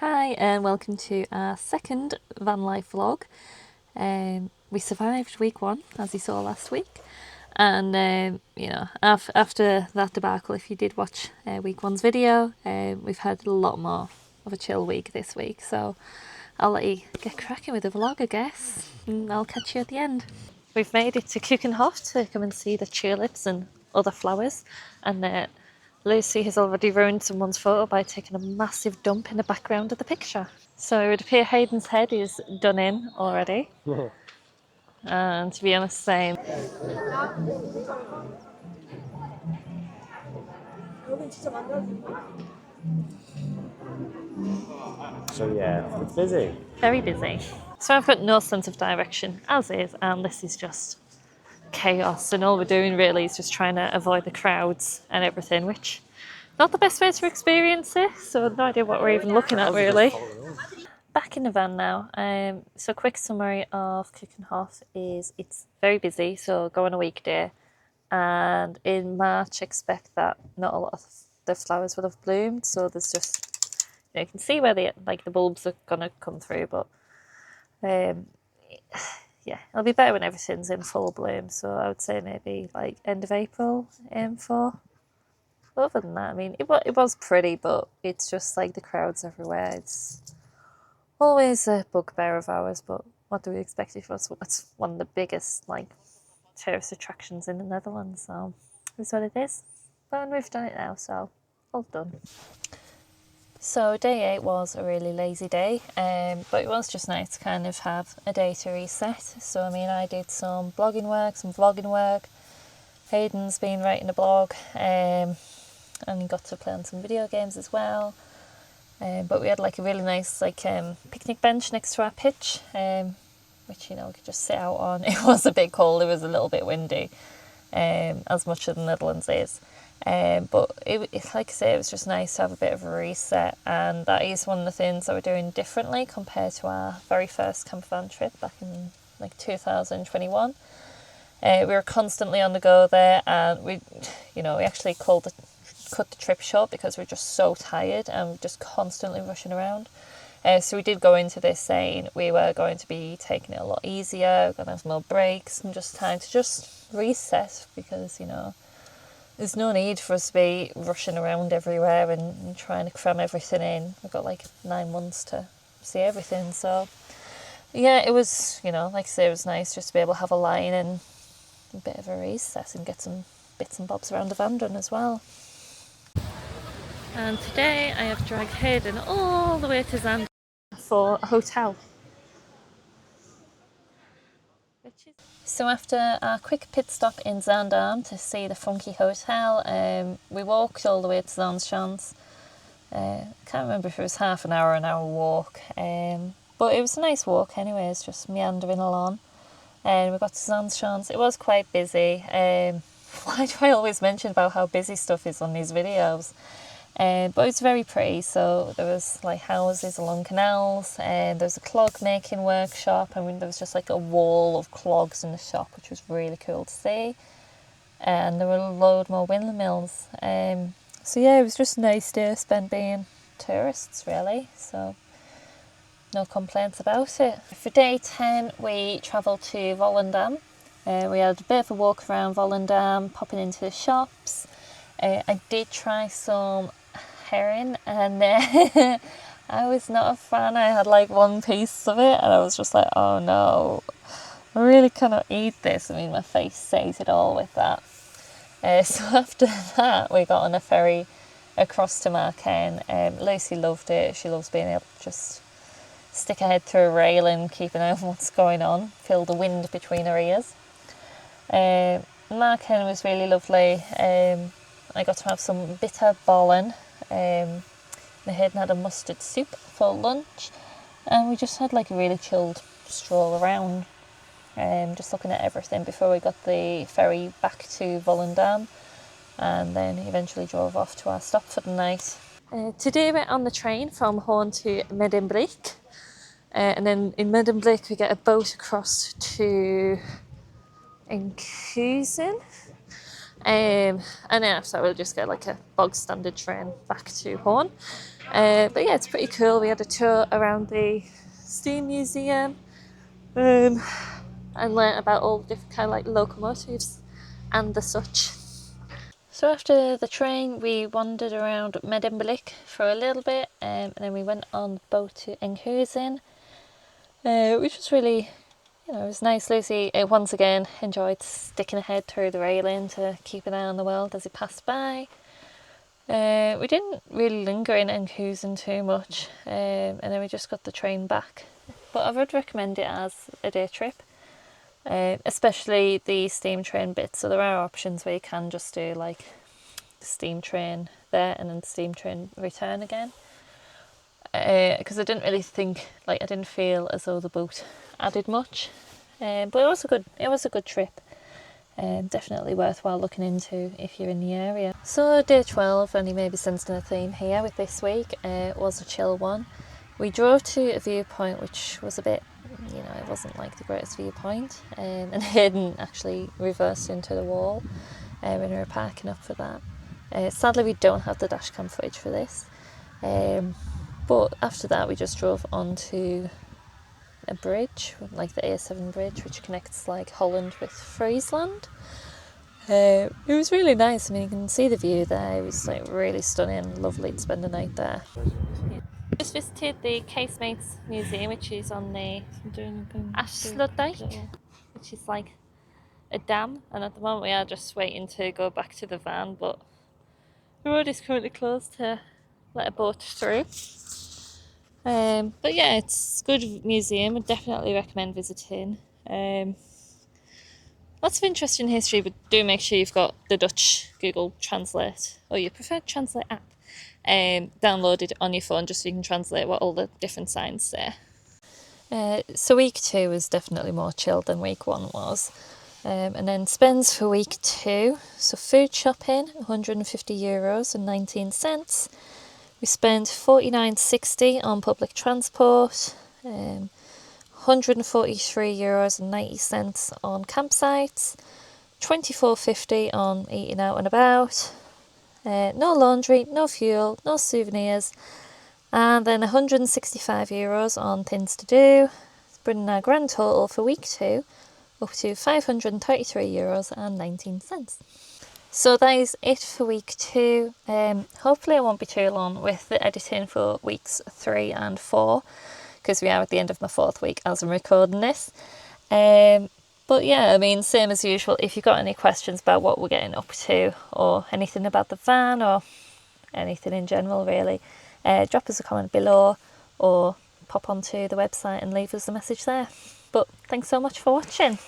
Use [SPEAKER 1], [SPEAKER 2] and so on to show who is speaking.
[SPEAKER 1] Hi and welcome to our second van life vlog. We survived week one, as you saw last week, and after that debacle, if you did watch week one's video, we've had a lot more of a chill week this week, so I'll let you get cracking with the vlog, I guess, and I'll catch you at the end. We've made it to Keukenhof to come and see the tulips and other flowers, and Lucy has already ruined someone's photo by taking a massive dump in the background of the picture. So it would appear Hayden's head is done in already. And to be honest, same.
[SPEAKER 2] So yeah, it's busy.
[SPEAKER 1] Very busy. So I've got no sense of direction, as is, and this is just chaos. And all we're doing really is just trying to avoid the crowds and everything, which not the best way to experience it. So no idea what we're even looking at really. Back in the van now. So quick summary of Keukenhof is it's very busy, so go on a weekday. And in March, expect that not a lot of the flowers will have bloomed. So there's just, you can see where the bulbs are gonna come through, but yeah, it'll be better when everything's in full bloom. So I would say maybe like end of April, for. Other than that, I mean, it was pretty, but it's just like the crowds everywhere. It's always a bugbear of ours, but what do we expect if it's one of the biggest tourist attractions in the Netherlands, so it's what it is. But we've done it now, so all done. So day 8 was a really lazy day, but it was just nice to kind of have a day to reset. So I mean, I did some blogging work, some vlogging work. Hayden's been writing a blog, and he got to play on some video games as well. But we had a really nice picnic bench next to our pitch, which we could just sit out on. It was a bit cold, it was a little bit windy, as much of the Netherlands is. But it, like I say, it was just nice to have a bit of a reset, and that is one of the things that we're doing differently compared to our very first camper van trip back in 2021. We were constantly on the go there, and we actually cut the trip short because we're just so tired and we're just constantly rushing around. So we did go into this saying we were going to be taking it a lot easier, we're going to have more breaks and just time to just reset, because there's no need for us to be rushing around everywhere and trying to cram everything in. We've got 9 months to see everything, so yeah, it was, like I say, it was nice just to be able to have a line and a bit of a reset and get some bits and bobs around the van done as well. And today I have dragged Hayden all the way to Zand for a hotel. So after our quick pit stop in Zaandam to see the funky hotel, we walked all the way to Zaanschans. Can't remember if it was half an hour walk, but it was a nice walk anyways, just meandering along. And we got to Zaanschans. It was quite busy. Why do I always mention about how busy stuff is on these videos? But it's very pretty. So there was houses along canals, and there was a clog making workshop, and there was just a wall of clogs in the shop, which was really cool to see. And there were a load more windmills. So yeah, it was just a nice day spent being tourists really. So no complaints about it. For day 10, we travelled to Volendam. We had a bit of a walk around Volendam, popping into the shops. I did try some herring, and I was not a fan. I had one piece of it, and I was just oh no, I really cannot eat this. I mean, my face says it all with that. So after that, we got on a ferry across to Marken. Lucy loved it. She loves being able to just stick her head through a railing, keep an eye on what's going on, feel the wind between her ears. Marken was really lovely. I got to have some bitter bollen. Hayden had a mustard soup for lunch, and we just had a really chilled stroll around, just looking at everything before we got the ferry back to Volendam, and then eventually drove off to our stop for the night. Today we're on the train from Hoorn to Medemblik, and then in Medemblik we get a boat across to Keukenhof. And then after that we'll just get like a bog standard train back to Hoorn. But yeah, it's pretty cool. We had a tour around the steam museum, and learnt about all the different kind of like locomotives and the such. So after the train, we wandered around Medemblik for a little bit, and then we went on the boat to Enkhuizen, which was really, it was nice. Lucy once again enjoyed sticking her head through the railing to keep an eye on the world as it passed by. We didn't really linger in Enkhuizen too much, and then we just got the train back. But I would recommend it as a day trip, especially the steam train bit. So there are options where you can just do like the steam train there and then the steam train return again. Because I didn't really think, I didn't feel as though the boat added much, but it was a good trip. Definitely worthwhile looking into if you're in the area. So day 12, and you may be sensing a theme here with this week, was a chill one. We drove to a viewpoint which was a bit, it wasn't like the greatest viewpoint, and Hayden actually reversed into the wall when we were parking up for that. Sadly we don't have the dashcam footage for this, but after that we just drove onto a bridge, like the A7 bridge, which connects like Holland with Friesland. It was really nice. I mean, you can see the view there. It was like really stunning, lovely to spend the night there. Yeah. Just visited the Casemates Museum, which is on the Afsluitdijk, which is like a dam. And at the moment we are just waiting to go back to the van, but the road is currently closed to let a boat through. But yeah, it's a good museum. I definitely recommend visiting. Lots of interesting history, but do make sure you've got the Dutch Google Translate or your preferred translate app downloaded on your phone, just so you can translate what all the different signs say. So week 2 was definitely more chilled than week 1 was. And then spends for week 2. So food shopping, €150 and 19 cents. We spent €49.60 on public transport, €143 and 90 cents on campsites, €24.50 on eating out and about, no laundry, no fuel, no souvenirs, and then €165 on things to do, bringing our grand total for week 2 up to €533 and 19 cents. So that is it for week 2. Hopefully it won't be too long with the editing for weeks 3 and 4, because we are at the end of my 4th week as I'm recording this. But yeah, I mean, same as usual, if you've got any questions about what we're getting up to, or anything about the van, or anything in general really, drop us a comment below, or pop onto the website and leave us a message there. But thanks so much for watching.